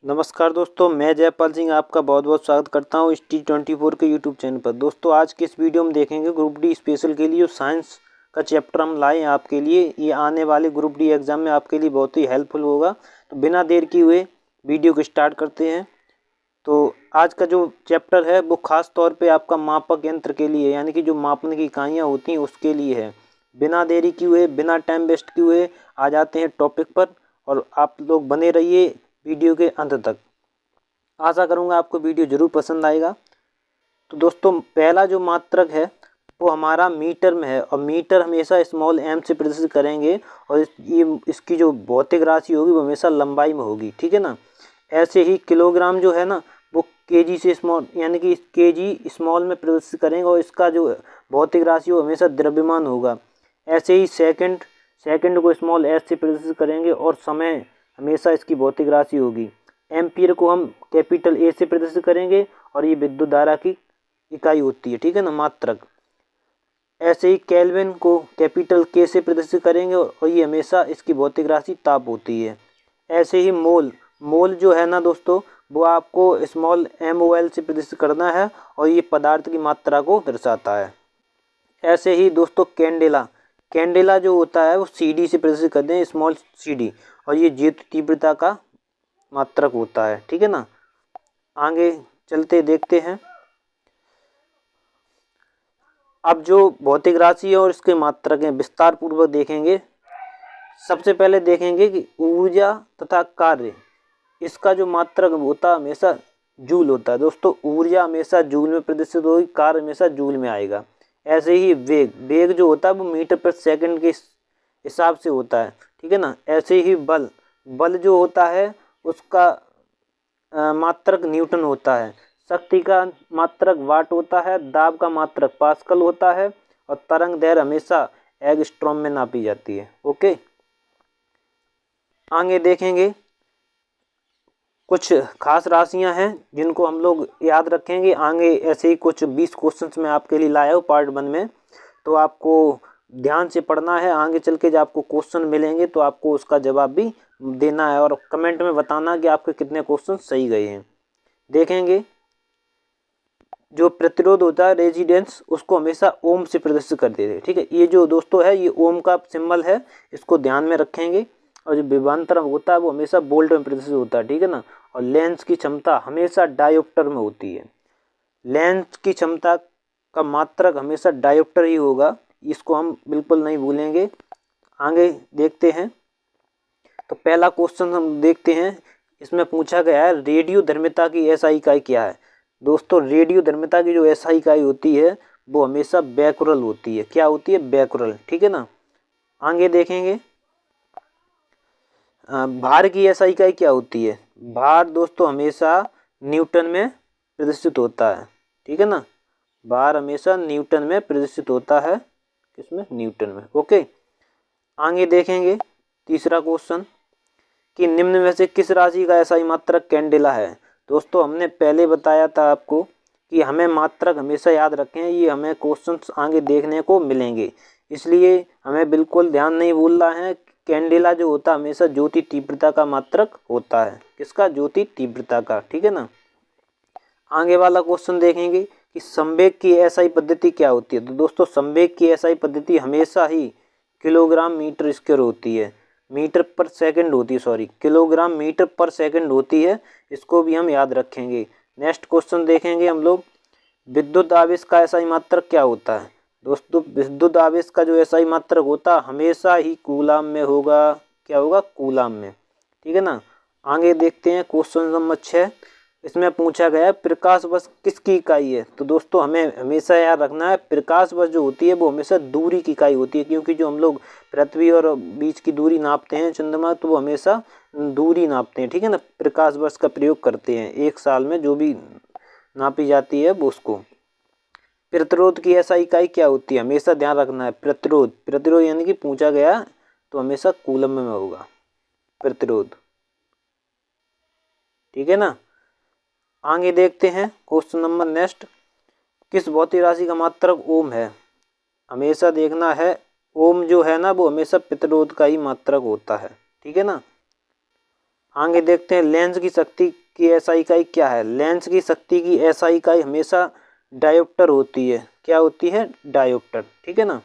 नमस्कार दोस्तों, मैं जयपाल सिंह आपका बहुत बहुत स्वागत करता हूं इस T24 के यूट्यूब चैनल पर। दोस्तों आज के इस वीडियो में देखेंगे ग्रुप डी स्पेशल के लिए जो साइंस का चैप्टर हम लाए हैं आपके लिए। ये आने वाले ग्रुप डी एग्ज़ाम में आपके लिए बहुत ही हेल्पफुल होगा। तो बिना देर किए हुए वीडियो को स्टार्ट करते हैं। तो आज का जो चैप्टर है वो ख़ास तौर पर आपका मापक यंत्र के लिए, यानी कि जो मापने की इकाइयाँ होती हैं उसके लिए है। बिना देरी किए हुए, बिना टाइम वेस्ट किए हुए आ जाते हैं टॉपिक पर, और आप लोग बने रहिए वीडियो के अंत तक। आशा करूंगा आपको वीडियो ज़रूर पसंद आएगा। तो दोस्तों पहला जो मात्रक है वो हमारा मीटर में है, और मीटर हमेशा स्मॉल m से प्रदर्शित करेंगे, और इसकी जो भौतिक राशि होगी वो हमेशा लंबाई में होगी, ठीक है ना। ऐसे ही किलोग्राम जो है ना वो केजी से स्मॉल, यानी कि केजी स्मॉल में प्रदर्शित करेंगे, और इसका जो भौतिक राशि वो हमेशा द्रव्यमान होगा। ऐसे ही सेकंड को स्मॉल s से प्रदर्शित करेंगे, और समय हमेशा इसकी भौतिक राशि होगी। एम्पियर को हम कैपिटल ए से प्रदर्शित करेंगे, और ये विद्युत धारा की इकाई होती है, ठीक है ना, मात्रक। ऐसे ही केल्विन को कैपिटल के से प्रदर्शित करेंगे, और ये हमेशा इसकी भौतिक राशि ताप होती है। ऐसे ही मोल जो है ना दोस्तों वो आपको स्मॉल MOL से प्रदर्शित करना है, और ये पदार्थ की मात्रा को दर्शाता है। ऐसे ही दोस्तों कैंडेला जो होता है वो CD से प्रदर्शित करते हैं, स्मॉल CD, और ये ज्योति तीव्रता का मात्रक होता है, ठीक है ना। आगे चलते देखते हैं। अब जो भौतिक राशि है और इसके मात्रक हैं विस्तार पूर्वक देखेंगे। सबसे पहले देखेंगे कि ऊर्जा तथा कार्य, इसका जो मात्रक होता है हमेशा जूल होता है। दोस्तों ऊर्जा हमेशा जूल में प्रदर्शित होगी, कार्य हमेशा जूल में आएगा। ऐसे ही वेग जो होता है वो मीटर पर सेकंड के हिसाब से होता है, ठीक है ना। ऐसे ही बल जो होता है उसका मात्रक न्यूटन होता है। शक्ति का मात्रक वाट होता है। दाब का मात्रक पास्कल होता है, और तरंग दैर्घ्य हमेशा एंगस्ट्रॉम में नापी जाती है। ओके, आगे देखेंगे कुछ खास राशियां हैं जिनको हम लोग याद रखेंगे। आगे ऐसे ही कुछ 20 क्वेश्चंस मैं आपके लिए लाया हूँ पार्ट 1 में, तो आपको ध्यान से पढ़ना है। आगे चल के जब आपको क्वेश्चन मिलेंगे तो आपको उसका जवाब भी देना है, और कमेंट में बताना कि आपके कितने क्वेश्चन सही गए हैं। देखेंगे जो प्रतिरोध होता है रेजिस्टेंस, उसको हमेशा ओम से प्रदर्शित करते थे, ठीक है। ये जो दोस्तों है ये ओम का सिंबल है, इसको ध्यान में रखेंगे। और जो विभवांतर होता है वो हमेशा वोल्ट में प्रदर्शित होता है, ठीक है ना। और लेंस की क्षमता हमेशा डायोप्टर में होती है। लेंस की क्षमता का मात्रक हमेशा डायोप्टर ही होगा, इसको हम बिल्कुल नहीं भूलेंगे। आगे देखते हैं। तो पहला क्वेश्चन हम देखते हैं, इसमें पूछा गया है रेडियो धर्मिता की SI इकाई क्या है। दोस्तों रेडियो धर्मिता की जो SI इकाई होती है वो हमेशा बैकुरल होती है। क्या होती है? बैकुरल, ठीक है ना। आगे देखेंगे भार की SI इकाई क्या होती है। भार दोस्तों हमेशा न्यूटन में प्रदर्शित होता है, ठीक है ना। भार हमेशा न्यूटन में प्रदर्शित होता है, किसमें? न्यूटन में। ओके, आगे देखेंगे तीसरा क्वेश्चन कि निम्न में से किस राशि का SI मात्रक कैंडेला है। दोस्तों हमने पहले बताया था आपको कि हमें मात्रक हमेशा याद रखें, ये हमें क्वेश्चंस आगे देखने को मिलेंगे, इसलिए हमें बिल्कुल ध्यान नहीं भूलना है। कैंडेला जो होता है हमेशा ज्योति तीव्रता का मात्रक होता है। किसका? ज्योति तीव्रता का, ठीक है ना। आगे वाला क्वेश्चन देखेंगे कि संवेग की SI पद्धति क्या होती है। तो दोस्तों संवेग की SI पद्धति हमेशा ही किलोग्राम मीटर स्क्वायर होती है, मीटर पर सेकंड होती है, सॉरी किलोग्राम मीटर पर सेकंड होती है। इसको भी हम याद रखेंगे। नेक्स्ट क्वेश्चन देखेंगे हम लोग, विद्युत आवेश का SI मात्रक क्या होता है। दोस्तों विद्युत आवेश का जो SI मात्रक होता है हमेशा ही कूलाम में होगा। क्या होगा? कूलाम में, ठीक है ना। आगे देखते हैं क्वेश्चन नंबर 6, इसमें पूछा गया है प्रकाश वर्ष किसकी इकाई है। तो दोस्तों हमें हमेशा याद रखना है प्रकाश वर्ष जो होती है वो हमेशा दूरी की इकाई होती है, क्योंकि जो हम लोग पृथ्वी और बीच की दूरी नापते हैं चंद्रमा, तो वो हमेशा दूरी नापते हैं, ठीक है ना। प्रकाश वर्ष का प्रयोग करते हैं, एक साल में जो भी नापी जाती है वो उसको। प्रतिरोध की SI इकाई क्या होती है, हमेशा ध्यान रखना है। प्रतिरोध यानी कि पूछा गया तो हमेशा कूलम में होगा प्रतिरोध, ठीक है ना। आगे देखते हैं क्वेश्चन नंबर नेक्स्ट, किस भौतिक राशि का मात्रक ओम है। हमेशा देखना है ओम जो है ना वो हमेशा प्रतिरोध का ही मात्रक होता है, ठीक है ना। आगे देखते हैं लेंस की शक्ति की एसआई इकाई क्या है। लेंस की शक्ति की एसआई इकाई हमेशा डायोप्टर होती है। क्या होती है? डायोप्टर। ठीक है ना।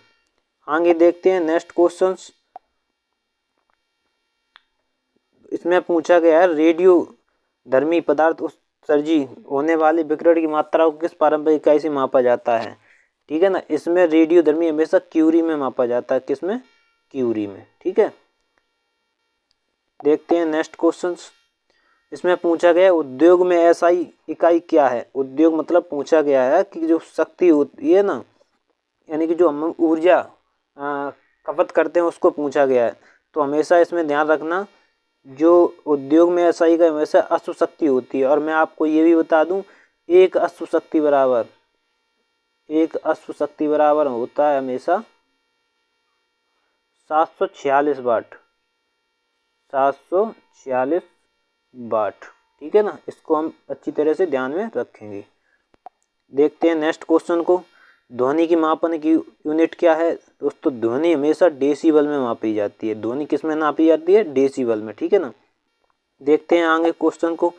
आगे देखते हैं नेक्स्ट क्वेश्चन। इसमें पूछा गया है रेडियो धर्मी पदार्थ उत्सर्जी होने वाले विकिरण की मात्रा को किस पारंपरिक इकाई से मापा जाता है। ठीक है ना। इसमें रेडियो धर्मी हमेशा क्यूरी में मापा जाता है। किसमें? क्यूरी में। ठीक है। देखते हैं नेक्स्ट क्वेश्चन। इसमें पूछा गया उद्योग में एसआई इकाई क्या है। उद्योग मतलब पूछा गया है कि जो शक्ति होती है ना, यानी कि जो हम ऊर्जा खपत करते हैं उसको पूछा गया है। तो हमेशा इसमें ध्यान रखना जो उद्योग में एसआई का हमेशा अश्व शक्ति होती है। और मैं आपको ये भी बता दूं एक अश्व शक्ति बराबर होता है हमेशा 746 वाट। 746 वाट। ठीक है ना। इसको हम अच्छी तरह से ध्यान में रखेंगे। देखते हैं नेक्स्ट क्वेश्चन को। ध्वनि की मापन की यूनिट क्या है। दोस्तों ध्वनि हमेशा डेसिबल में मापी जाती है। ध्वनि किस में नापी जाती है? डेसिबल में। ठीक है ना। देखते हैं आगे क्वेश्चन को।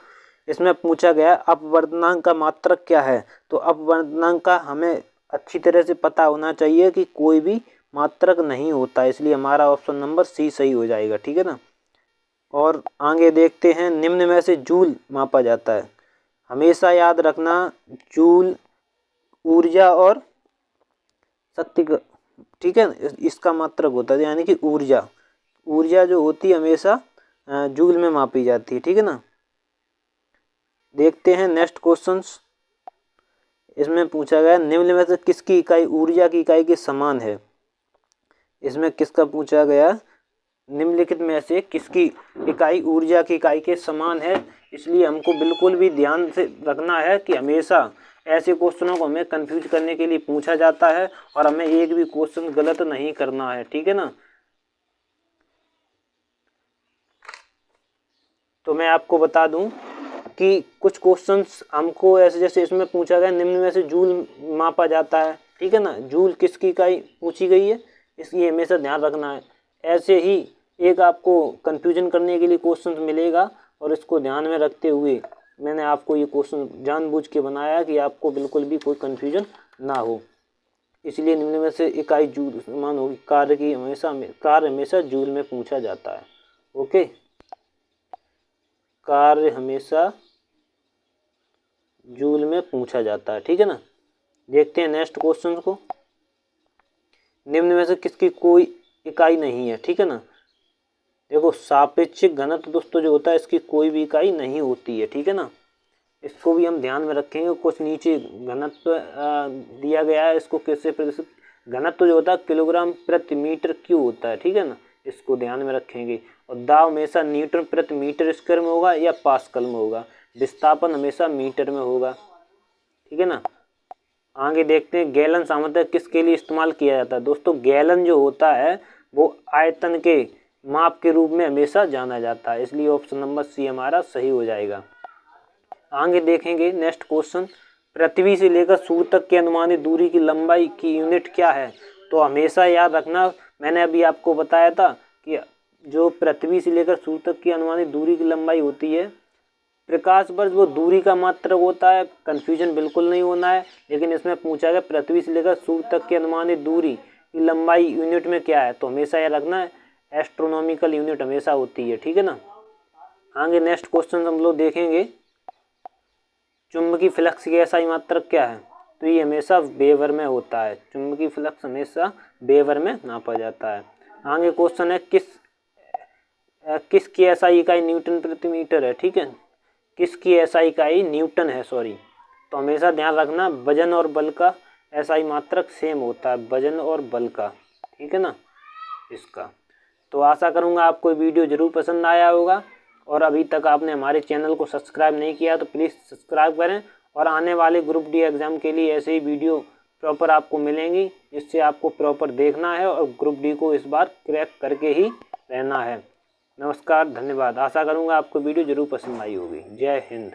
इसमें पूछा गया अपवर्तनांक का मात्रक क्या है। तो अपवर्तनांक का हमें अच्छी तरह से पता होना चाहिए कि कोई भी मात्रक नहीं होता, इसलिए हमारा ऑप्शन नंबर सी सही हो जाएगा। ठीक है ना। और आगे देखते हैं निम्न में से जूल मापा जाता है। हमेशा याद रखना जूल ऊर्जा और शक्ति का, ठीक है, इसका मात्रक होता है, यानी कि ऊर्जा जो होती है हमेशा जूल में मापी जाती है। ठीक है ना। देखते हैं नेक्स्ट क्वेश्चंस। इसमें पूछा गया निम्न में से किसकी इकाई ऊर्जा की इकाई के समान है। इसमें किसका पूछा गया निम्नलिखित में से किसकी इकाई ऊर्जा की इकाई के समान है। इसलिए हमको बिल्कुल भी ध्यान से रखना है कि हमेशा ऐसे क्वेश्चनों को हमें कंफ्यूज करने के लिए पूछा जाता है और हमें एक भी क्वेश्चन गलत नहीं करना है। ठीक है ना। तो मैं आपको बता दूं कि कुछ क्वेश्चंस हमको ऐसे, जैसे इसमें पूछा गया निम्न में से जूल मापा जाता है। ठीक है ना। जूल किसकी इकाई पूछी गई है, इसलिए हमेशा ध्यान रखना है। ऐसे ही एक आपको कंफ्यूजन करने के लिए क्वेश्चन मिलेगा और इसको ध्यान में रखते हुए मैंने आपको ये क्वेश्चन जानबूझ के बनाया कि आपको बिल्कुल भी कोई कंफ्यूजन ना हो। इसलिए निम्न में से इकाई जूल समान होगी। कार्य हमेशा जूल में पूछा जाता है। ओके। कार्य हमेशा जूल में पूछा जाता है। ठीक है ना। देखते हैं नेक्स्ट क्वेश्चन को। निम्न में से किसकी कोई इकाई नहीं है। ठीक है ना। देखो सापेक्षिक घनत्व दोस्तों जो होता है इसकी कोई भी इकाई नहीं होती है। ठीक है ना। इसको भी हम ध्यान में रखेंगे। कुछ नीचे घनत्व दिया गया है, इसको कैसे प्रदर्शित, घनत्व जो होता है किलोग्राम प्रति मीटर क्यूब होता है। ठीक है ना। इसको ध्यान में रखेंगे। और दाब हमेशा न्यूटन प्रति मीटर स्क्वायर में होगा या पास्कल में होगा। विस्थापन हमेशा मीटर में होगा। ठीक है ना। आगे देखते हैं गैलन सामर्थ्य किसके लिए इस्तेमाल किया जाता है। दोस्तों गैलन जो होता है वो आयतन के माप के रूप में हमेशा जाना जाता है, इसलिए ऑप्शन नंबर सी हमारा सही हो जाएगा। आगे देखेंगे नेक्स्ट क्वेश्चन। पृथ्वी से लेकर सूर्य तक की अनुमानित दूरी की लंबाई की यूनिट क्या है। तो हमेशा याद रखना, मैंने अभी आपको बताया था कि जो पृथ्वी से लेकर सूर्य तक की अनुमानित दूरी की लंबाई होती है प्रकाश वर्ष, वो दूरी का मात्रक होता है। कंफ्यूजन बिल्कुल नहीं होना है। लेकिन इसमें पूछा गया पृथ्वी से लेकर सूर्य तक की अनुमानित दूरी की लंबाई यूनिट में क्या है, तो हमेशा याद रखना है एस्ट्रोनॉमिकल यूनिट हमेशा होती है। ठीक है ना। आगे नेक्स्ट क्वेश्चन हम लोग देखेंगे चुंबकीय फ्लक्स की एसआई मात्रक क्या है। तो ये हमेशा वेबर में होता है। चुंबकीय फ्लक्स हमेशा वेबर में नापा जाता है। आगे क्वेश्चन है किसकी एसआई इकाई न्यूटन प्रति मीटर है। ठीक है। किसकी एसआई इकाई न्यूटन है, सॉरी। तो हमेशा ध्यान रखना वजन और बल का एसआई मात्रक सेम होता है, वजन और बल का। ठीक है ना। इसका तो आशा करूँगा आपको वीडियो ज़रूर पसंद आया होगा। और अभी तक आपने हमारे चैनल को सब्सक्राइब नहीं किया तो प्लीज़ सब्सक्राइब करें। और आने वाले ग्रुप डी एग्ज़ाम के लिए ऐसे ही वीडियो प्रॉपर आपको मिलेंगी, जिससे आपको प्रॉपर देखना है और ग्रुप डी को इस बार क्रैक करके ही रहना है। नमस्कार, धन्यवाद। आशा करूँगा आपको वीडियो ज़रूर पसंद आई होगी। जय हिंद।